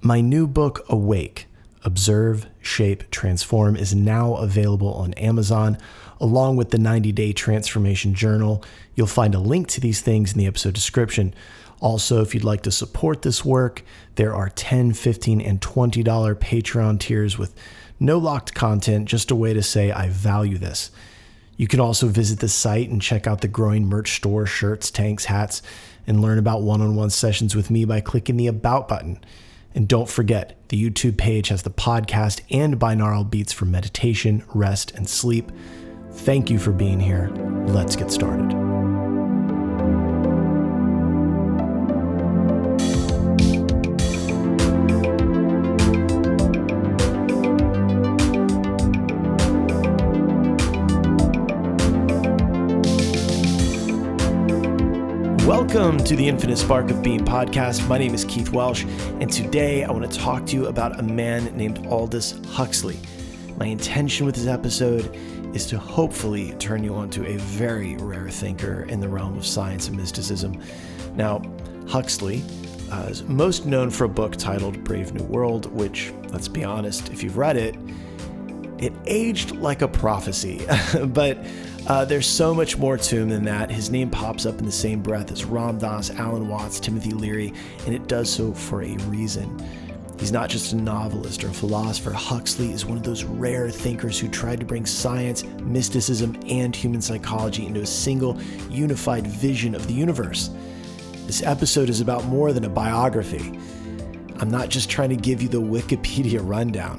My new book, Awake, Observe, Shape, Transform, is now available on Amazon, along with the 90-Day Transformation Journal. You'll find a link to these things in the episode description. Also, if you'd like to support this work, there are $10, $15, and $20 Patreon tiers with no locked content, just a way to say I value this. You can also visit the site and check out the growing merch store, shirts, tanks, hats, and learn about one-on-one sessions with me by clicking the About button. And don't forget, the YouTube page has the podcast and binaural beats for meditation, rest, and sleep. Thank you for being here. Let's get started. Welcome to the Infinite Spark of Being podcast. My name is Keith Welsh, and today I want to talk to you about a man named Aldous Huxley. My intention with this episode is to hopefully turn you on to a very rare thinker in the realm of science and mysticism. Now, Huxley is most known for a book titled Brave New World, which, let's be honest, if you've read it, it aged like a prophecy, but there's so much more to him than that. His name pops up in the same breath as Ram Dass, Alan Watts, Timothy Leary, and it does so for a reason. He's not just a novelist or a philosopher. Huxley is one of those rare thinkers who tried to bring science, mysticism, and human psychology into a single, unified vision of the universe. This episode is about more than a biography. I'm not just trying to give you the Wikipedia rundown.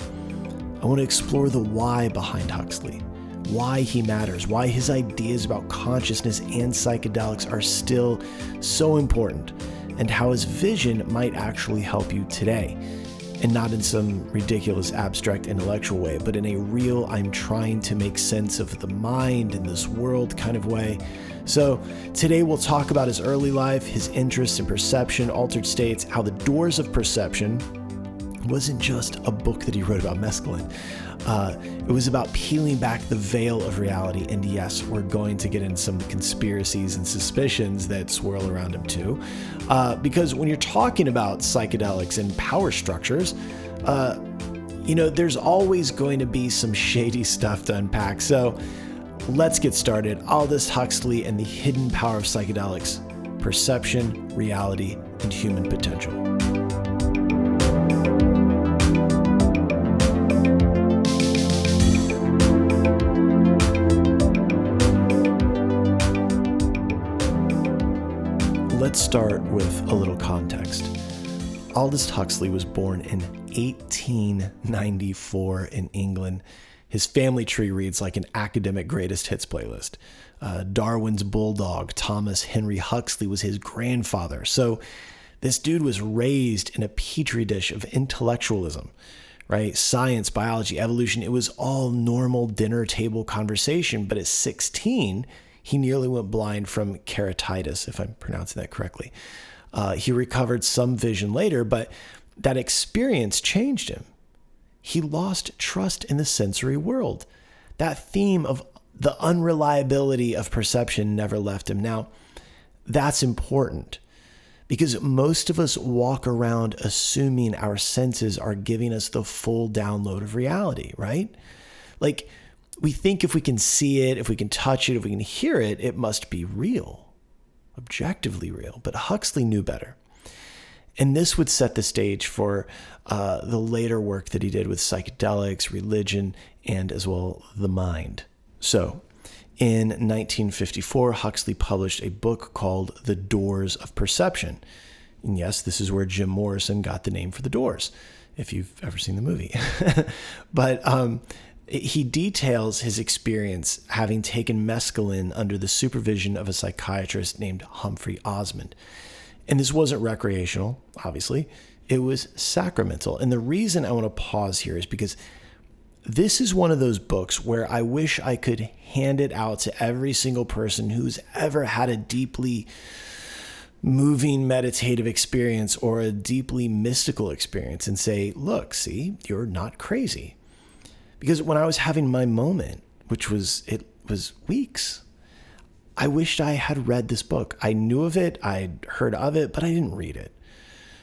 I want to explore the why behind Huxley. Why he matters, why his ideas about consciousness and psychedelics are still so important, and how his vision might actually help you today. And not in some ridiculous abstract intellectual way, but in a real, I'm trying to make sense of the mind in this world kind of way. So today we'll talk about his early life, his interests in perception, altered states, how the doors of perception wasn't just a book that he wrote about mescaline. It was about peeling back the veil of reality. And yes, we're going to get into some conspiracies and suspicions that swirl around him too. Because when you're talking about psychedelics and power structures, there's always going to be some shady stuff to unpack. So let's get started. Aldous Huxley and the hidden power of psychedelics, perception, reality, and human potential. Let's start with a little context. Aldous Huxley was born in 1894 in England. His family tree reads like an academic greatest hits playlist. Darwin's bulldog, Thomas Henry Huxley, was his grandfather. So this dude was raised in a petri dish of intellectualism, right? Science, biology, evolution, it was all normal dinner table conversation. But at 16, he nearly went blind from keratitis, if I'm pronouncing that correctly. He recovered some vision later, but that experience changed him. He lost trust in the sensory world. That theme of the unreliability of perception never left him. Now, that's important because most of us walk around assuming our senses are giving us the full download of reality, right? Like, we think if we can see it, if we can touch it, if we can hear it, it must be real, objectively real. But Huxley knew better. And this would set the stage for the later work that he did with psychedelics, religion, and as well the mind. So in 1954, Huxley published a book called The Doors of Perception. And yes, this is where Jim Morrison got the name for The Doors, if you've ever seen the movie. But he details his experience having taken mescaline under the supervision of a psychiatrist named Humphrey Osmond. And this wasn't recreational, obviously. It was sacramental. And the reason I want to pause here is because this is one of those books where I wish I could hand it out to every single person who's ever had a deeply moving meditative experience or a deeply mystical experience and say, look, see, you're not crazy. Because when I was having my moment, which was weeks, I wished I had read this book. I knew of it, I'd heard of it, but I didn't read it,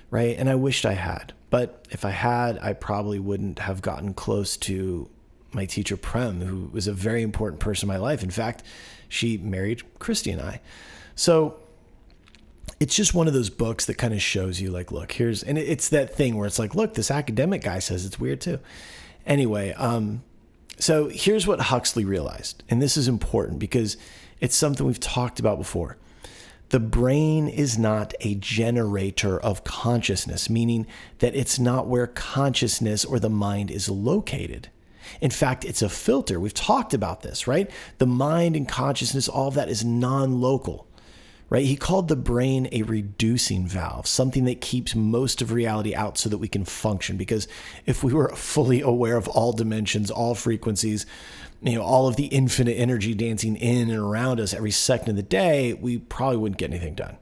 right? And I wished I had. But if I had, I probably wouldn't have gotten close to my teacher Prem, who was a very important person in my life. In fact, she married Christy and I. So it's just one of those books that kind of shows you like, look, and it's that thing where it's like, look, this academic guy says it's weird too. Anyway, so here's what Huxley realized. And this is important because it's something we've talked about before. The brain is not a generator of consciousness, meaning that it's not where consciousness or the mind is located. In fact, it's a filter. We've talked about this, right? The mind and consciousness, all of that is non-local, right? He called the brain a reducing valve, something that keeps most of reality out so that we can function. Because if we were fully aware of all dimensions, all frequencies, all of the infinite energy dancing in and around us every second of the day, we probably wouldn't get anything done.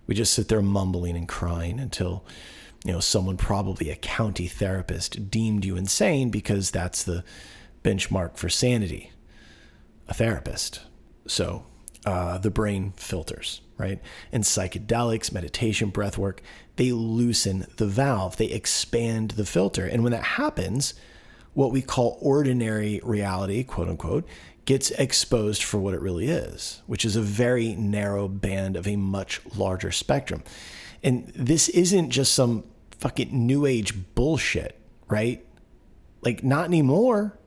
We just sit there mumbling and crying until, someone, probably a county therapist, deemed you insane, because that's the benchmark for sanity, a therapist. So the brain filters, right? And psychedelics, meditation, breath work, they loosen the valve, they expand the filter. And when that happens, what we call ordinary reality, quote unquote, gets exposed for what it really is, which is a very narrow band of a much larger spectrum. And this isn't just some fucking new age bullshit, right? Like, not anymore.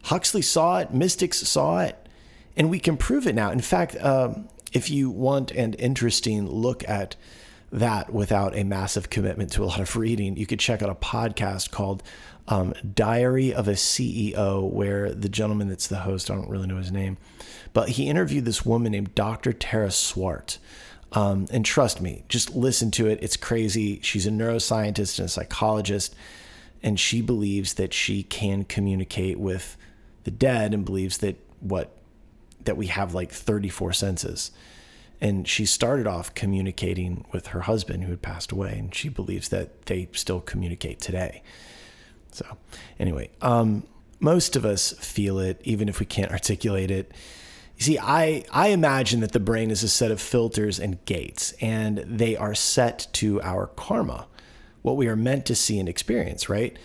Huxley saw it, mystics saw it, and we can prove it now. In fact, if you want an interesting look at that without a massive commitment to a lot of reading, you could check out a podcast called Diary of a CEO, where the gentleman that's the host, I don't really know his name, but he interviewed this woman named Dr. Tara Swart. And trust me, just listen to it. It's crazy. She's a neuroscientist and a psychologist, and she believes that she can communicate with the dead and believes that we have like 34 senses. And she started off communicating with her husband who had passed away, and she believes that they still communicate today. So anyway, most of us feel it, even if we can't articulate it. You see, I imagine that the brain is a set of filters and gates, and they are set to our karma, what we are meant to see and experience, right?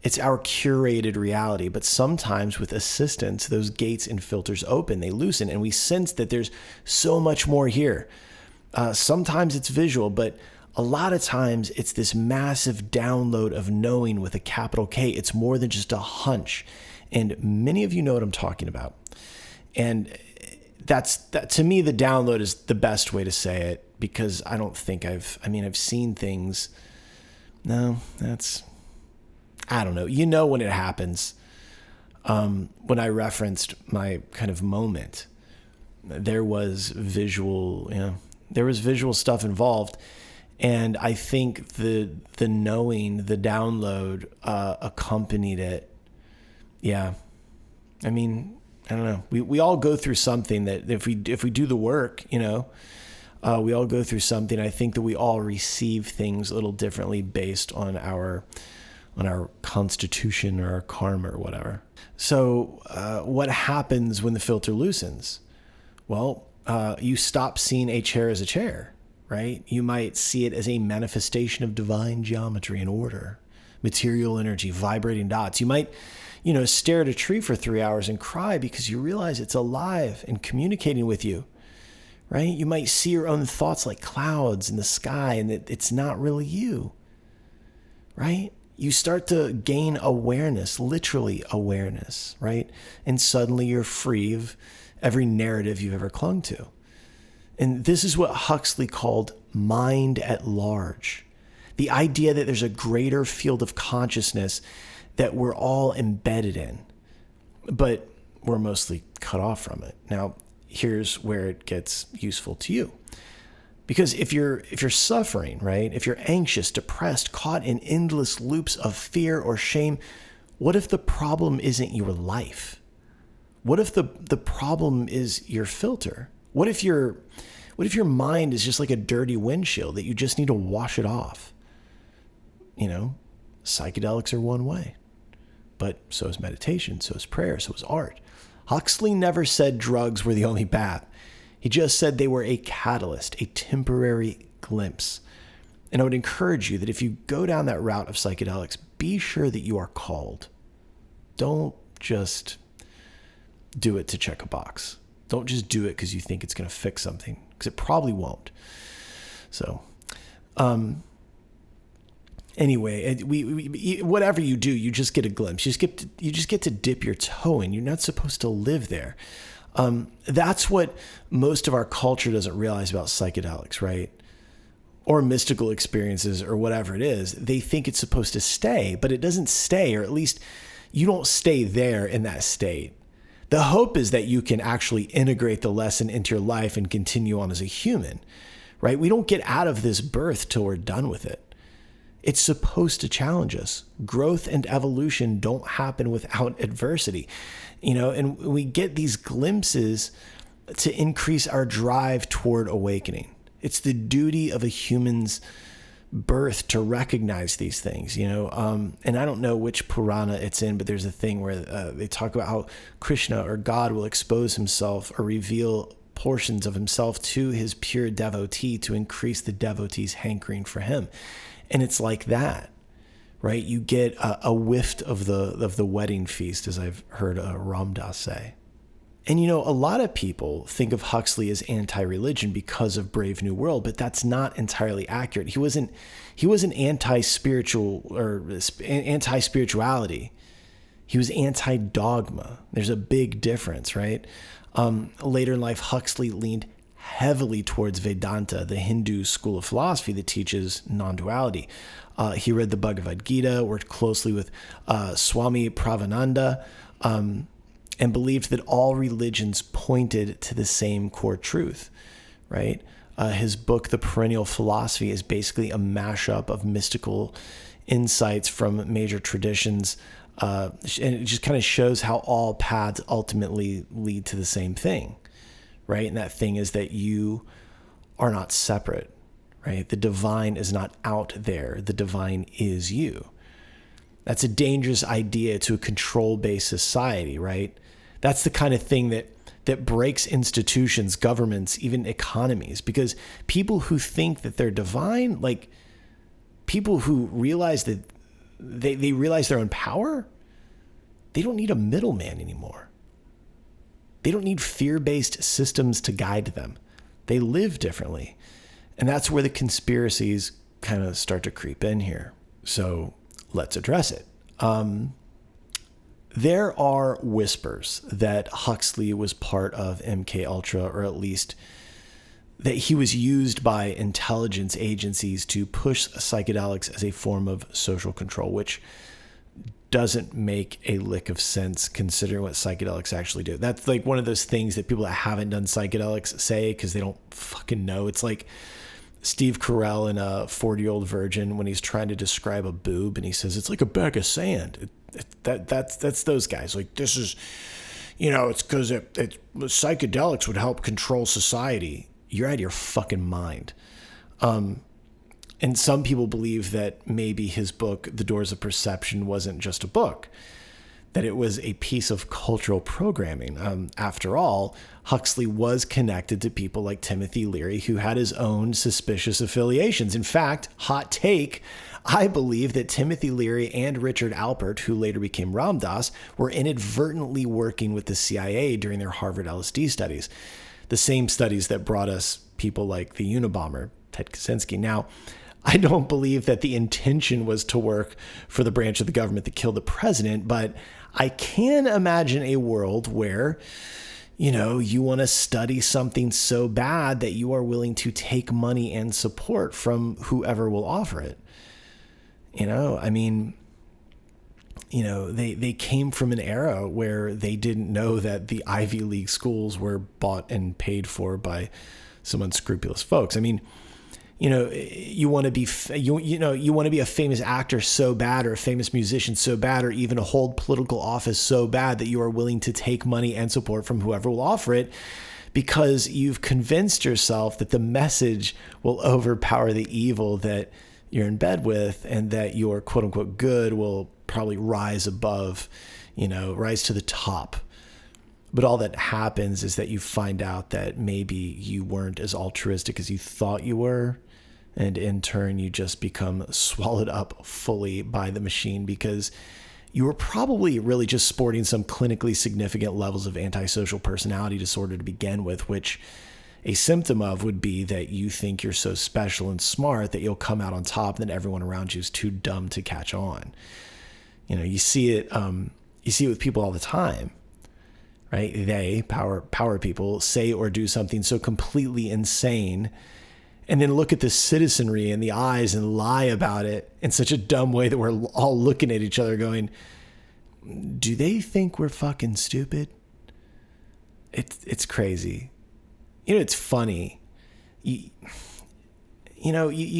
It's our curated reality, but sometimes with assistance, those gates and filters open, they loosen, and we sense that there's so much more here. Sometimes it's visual, but a lot of times it's this massive download of knowing with a capital K. It's more than just a hunch. And many of you know what I'm talking about. And that to me, the download is the best way to say it, because I don't think I've seen things. No, I don't know. When it happens, when I referenced my kind of moment, there was visual stuff involved. And I think the knowing, the download, accompanied it. Yeah. I don't know. We all go through something that if we do the work, we all go through something. I think that we all receive things a little differently based on our constitution or our karma or whatever. So what happens when the filter loosens? Well, you stop seeing a chair as a chair, right? You might see it as a manifestation of divine geometry and order, material energy, vibrating dots. You might stare at a tree for 3 hours and cry because you realize it's alive and communicating with you, right? You might see your own thoughts like clouds in the sky, and that it's not really you, right? You start to gain awareness, literally awareness, right? And suddenly you're free of every narrative you've ever clung to. And this is what Huxley called mind at large. The idea that there's a greater field of consciousness that we're all embedded in, but we're mostly cut off from it. Now, here's where it gets useful to you. Because if you're suffering, right? If you're anxious, depressed, caught in endless loops of fear or shame, what if the problem isn't your life? What if the problem is your filter? What if your mind is just like a dirty windshield that you just need to wash it off? Psychedelics are one way. But so is meditation, so is prayer, so is art. Huxley never said drugs were the only path. He just said they were a catalyst, a temporary glimpse. And I would encourage you that if you go down that route of psychedelics, be sure that you are called. Don't just do it to check a box. Don't just do it because you think it's going to fix something, because it probably won't. So, anyway, we whatever you do, you just get a glimpse. You just get to dip your toe in. You're not supposed to live there. That's what most of our culture doesn't realize about psychedelics, right? Or mystical experiences or whatever it is. They think it's supposed to stay, but it doesn't stay, or at least you don't stay there in that state. The hope is that you can actually integrate the lesson into your life and continue on as a human, right? We don't get out of this birth till we're done with it. It's supposed to challenge us. Growth and evolution don't happen without adversity, and we get these glimpses to increase our drive toward awakening. It's the duty of a human's birth to recognize these things, and I don't know which Purana it's in, but there's a thing where they talk about how Krishna or God will expose himself or reveal portions of himself to his pure devotee to increase the devotee's hankering for him. And it's like that, right? You get a whiff of the wedding feast, as I've heard Ram Dass say. And, a lot of people think of Huxley as anti-religion because of Brave New World, but that's not entirely accurate. He wasn't anti-spiritual or anti-spirituality. He was anti-dogma. There's a big difference, right? Later in life, Huxley leaned heavily towards Vedanta, the Hindu school of philosophy that teaches non-duality. He read the Bhagavad Gita, worked closely with Swami Pravananda, and believed that all religions pointed to the same core truth, right? His book, The Perennial Philosophy, is basically a mashup of mystical insights from major traditions, and it just kind of shows how all paths ultimately lead to the same thing, right? And that thing is that you are not separate, right? The divine is not out there. The divine is you. That's a dangerous idea to a control-based society, right? That's the kind of thing that breaks institutions, governments, even economies, because people who think that they're divine, like people who realize that they realize their own power, they don't need a middleman anymore. They don't need fear-based systems to guide them. They live differently. And that's where the conspiracies kind of start to creep in here. So let's address it. There are whispers that Huxley was part of MK Ultra, or at least that he was used by intelligence agencies to push psychedelics as a form of social control, which doesn't make a lick of sense considering what psychedelics actually do. That's like one of those things that people that haven't done psychedelics say because they don't fucking know. It's like Steve Carell in a 40-Year-Old Virgin when he's trying to describe a boob and he says, it's like a bag of sand. That's those guys. Like, this is, it's because psychedelics would help control society. You're out of your fucking mind. And some people believe that maybe his book, The Doors of Perception, wasn't just a book, that it was a piece of cultural programming. After all, Huxley was connected to people like Timothy Leary, who had his own suspicious affiliations. In fact, hot take, I believe that Timothy Leary and Richard Alpert, who later became Ram Dass, were inadvertently working with the CIA during their Harvard LSD studies, the same studies that brought us people like the Unabomber, Ted Kaczynski. Now, I don't believe that the intention was to work for the branch of the government that killed the president, but I can imagine a world where, you want to study something so bad that you are willing to take money and support from whoever will offer it. They came from an era where they didn't know that the Ivy League schools were bought and paid for by some unscrupulous folks. You want to be you want to be a famous actor so bad, or a famous musician so bad, or even hold political office so bad that you are willing to take money and support from whoever will offer it, because you've convinced yourself that the message will overpower the evil that you're in bed with, and that your quote unquote good will probably rise above, rise to the top. But all that happens is that you find out that maybe you weren't as altruistic as you thought you were. And in turn, you just become swallowed up fully by the machine because you were probably really just sporting some clinically significant levels of antisocial personality disorder to begin with, which a symptom of would be that you think you're so special and smart that you'll come out on top and that everyone around you is too dumb to catch on. You know, you see it with people all the time, right? They, power people, say or do something so completely insane and then look at the citizenry in the eyes and lie about it in such a dumb way that we're all looking at each other going, do they think we're fucking stupid? It's crazy. You know, it's funny. You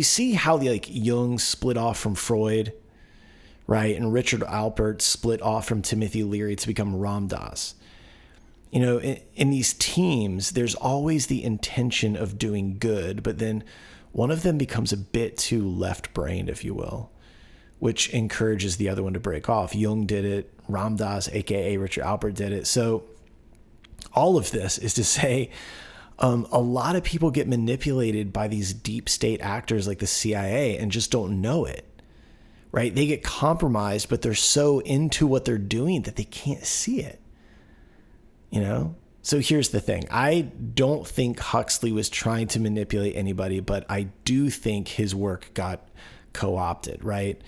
see how Jung split off from Freud, right? And Richard Alpert split off from Timothy Leary to become Ram Dass. You know, in these teams, there's always the intention of doing good, but then one of them becomes a bit too left-brained, if you will, which encourages the other one to break off. Jung did it. Ram Dass, aka Richard Alpert, did it. So all of this is to say, a lot of people get manipulated by these deep state actors like the CIA and just don't know it, right? They get compromised, but they're so into what they're doing that they can't see it. You know? So here's the thing. I don't think Huxley was trying to manipulate anybody, but I do think his work got co-opted, right?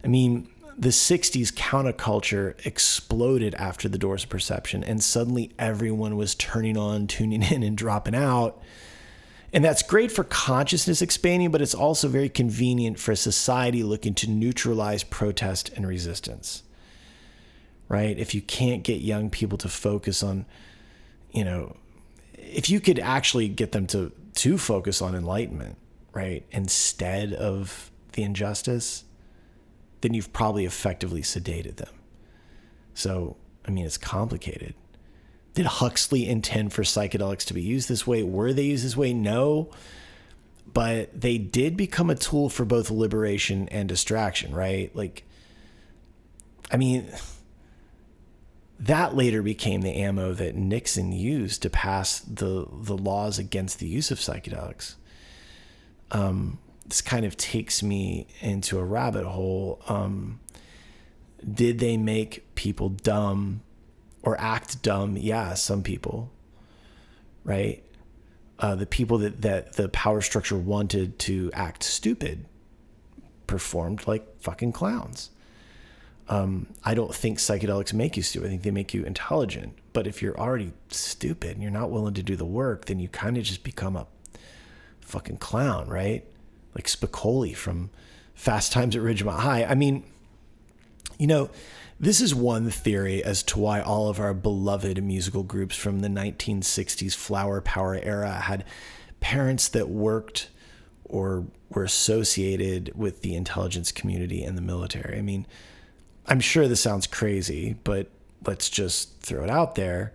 I mean, the 60s counterculture exploded after the Doors of Perception, and suddenly everyone was turning on, tuning in, and dropping out. And that's great for consciousness expanding, but it's also very convenient for a society looking to neutralize protest and resistance. Right? If you can't get young people to focus on, if you could actually get them to focus on enlightenment, right, instead of the injustice, then you've probably effectively sedated them. So, I mean, it's complicated. Did Huxley intend for psychedelics to be used this way? Were they used this way? No. But they did become a tool for both liberation and distraction, right? That later became the ammo that Nixon used to pass the laws against the use of psychedelics. This kind of takes me into a rabbit hole. Did they make people dumb or act dumb? Yeah, some people, right? The people that the power structure wanted to act stupid performed like fucking clowns. I don't think psychedelics make you stupid. I think they make you intelligent. But if you're already stupid and you're not willing to do the work, then you kind of just become a fucking clown, right? Like Spicoli from Fast Times at Ridgemont High. I mean, this is one theory as to why all of our beloved musical groups from the 1960s flower power era had parents that worked or were associated with the intelligence community and the military. I mean, I'm sure this sounds crazy, but let's just throw it out there.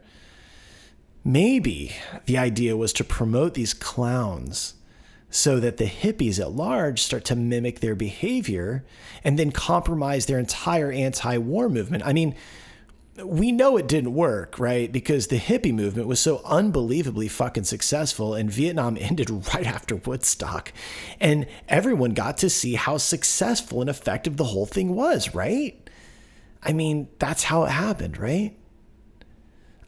Maybe the idea was to promote these clowns so that the hippies at large start to mimic their behavior and then compromise their entire anti-war movement. I mean, we know it didn't work, right? Because the hippie movement was so unbelievably fucking successful, and Vietnam ended right after Woodstock. And everyone got to see how successful and effective the whole thing was, right? I mean, that's how it happened, right?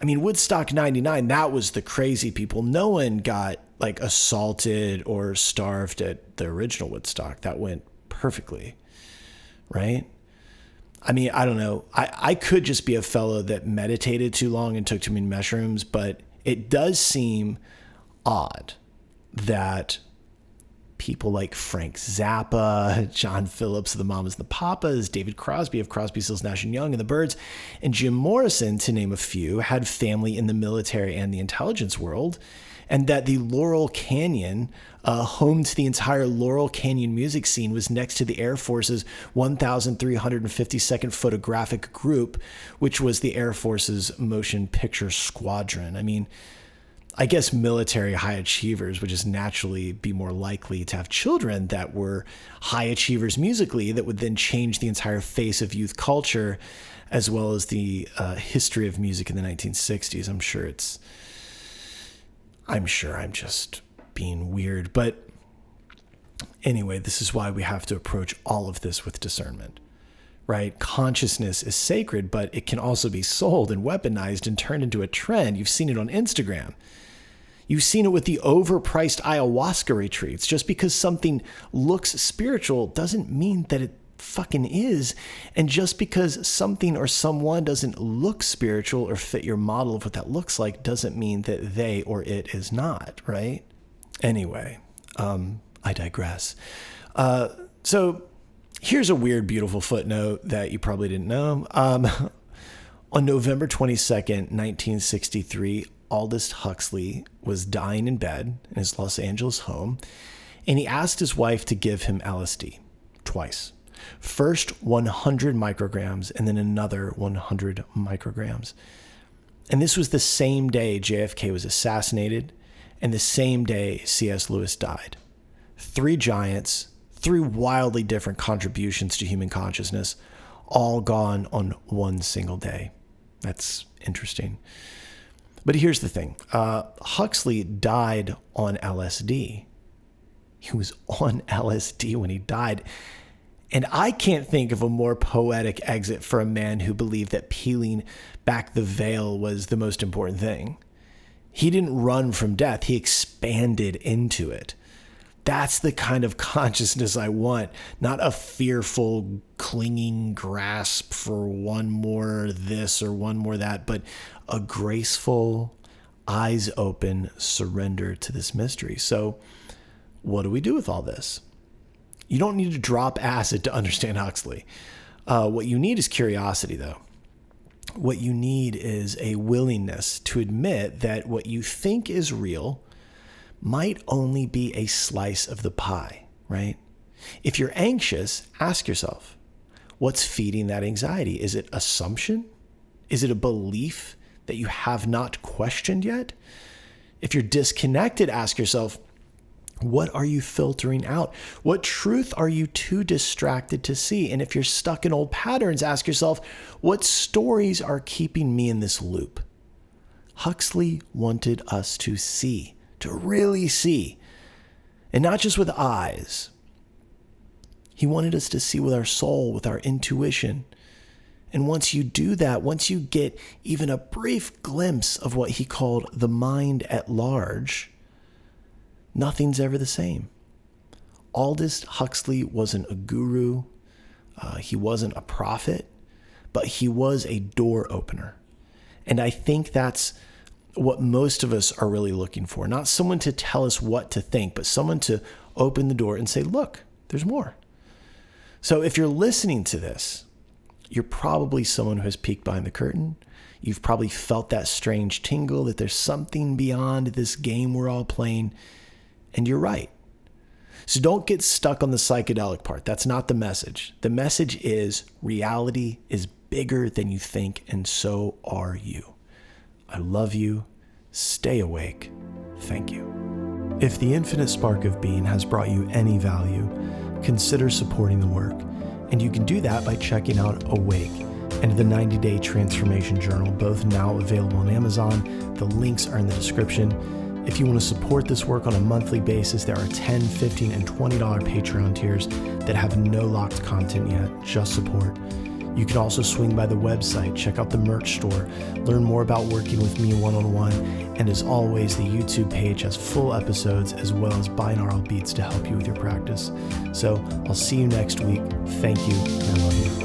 I mean, Woodstock 99, that was the crazy people. No one got assaulted or starved at the original Woodstock. That went perfectly, right? I mean, I don't know. I could just be a fellow that meditated too long and took too many mushrooms, but it does seem odd that people like Frank Zappa, John Phillips of the Mamas and the Papas, David Crosby of Crosby, Stills, Nash and Young and the Byrds, and Jim Morrison, to name a few, had family in the military and the intelligence world, and that the Laurel Canyon, home to the entire Laurel Canyon music scene, was next to the Air Force's 1,352nd Photographic Group, which was the Air Force's motion picture squadron. I mean, I guess military high achievers would just naturally be more likely to have children that were high achievers musically that would then change the entire face of youth culture, as well as the history of music in the 1960s. I'm sure I'm just being weird, but Anyway, this is why we have to approach all of this with discernment, right? Consciousness is sacred, but it can also be sold and weaponized and turned into a trend. You've seen it on Instagram. You've seen it with the overpriced ayahuasca retreats. Just because something looks spiritual doesn't mean that it fucking is. And just because something or someone doesn't look spiritual or fit your model of what that looks like doesn't mean that they or it is not, right? Anyway, I digress. So here's a weird, beautiful footnote that you probably didn't know. On November 22nd, 1963, Aldous Huxley was dying in bed in his Los Angeles home, and he asked his wife to give him LSD twice. First 100 micrograms and then another 100 micrograms. And this was the same day JFK was assassinated and the same day C.S. Lewis died. 3 giants, 3 wildly different contributions to human consciousness, all gone on one single day. That's interesting. But here's the thing. Huxley died on LSD. He was on LSD when he died. And I can't think of a more poetic exit for a man who believed that peeling back the veil was the most important thing. He didn't run from death. He expanded into it. That's the kind of consciousness I want, not a fearful, clinging grasp for one more this or one more that, but a graceful, eyes open surrender to this mystery. So what do we do with all this? You don't need to drop acid to understand Huxley. What you need is curiosity, though. What you need is a willingness to admit that what you think is real might only be a slice of the pie, right? If you're anxious, ask yourself, what's feeding that anxiety? Is it assumption? Is it a belief that you have not questioned yet? If you're disconnected, ask yourself, what are you filtering out? What truth are you too distracted to see? And if you're stuck in old patterns, ask yourself, what stories are keeping me in this loop? Huxley wanted us to see, to really see, and not just with eyes. He wanted us to see with our soul, with our intuition. And once you do that, once you get even a brief glimpse of what he called the mind at large, nothing's ever the same. Aldous Huxley wasn't a guru. He wasn't a prophet, but he was a door opener. And I think that's what most of us are really looking for. Not someone to tell us what to think, but someone to open the door and say, look, there's more. So if you're listening to this, you're probably someone who has peeked behind the curtain. You've probably felt that strange tingle that there's something beyond this game we're all playing. And you're right. So don't get stuck on the psychedelic part. That's not the message. The message is reality is bigger than you think, and so are you. I love you. Stay awake. Thank you. If the infinite spark of being has brought you any value, consider supporting the work. And you can do that by checking out Awake and the 90-Day Transformation Journal, both now available on Amazon. The links are in the description. If you want to support this work on a monthly basis, there are $10, $15, and $20 Patreon tiers that have no locked content yet, just support. You can also swing by the website, check out the merch store, learn more about working with me one-on-one, and as always, the YouTube page has full episodes as well as binaural beats to help you with your practice. So I'll see you next week. Thank you, and I love you.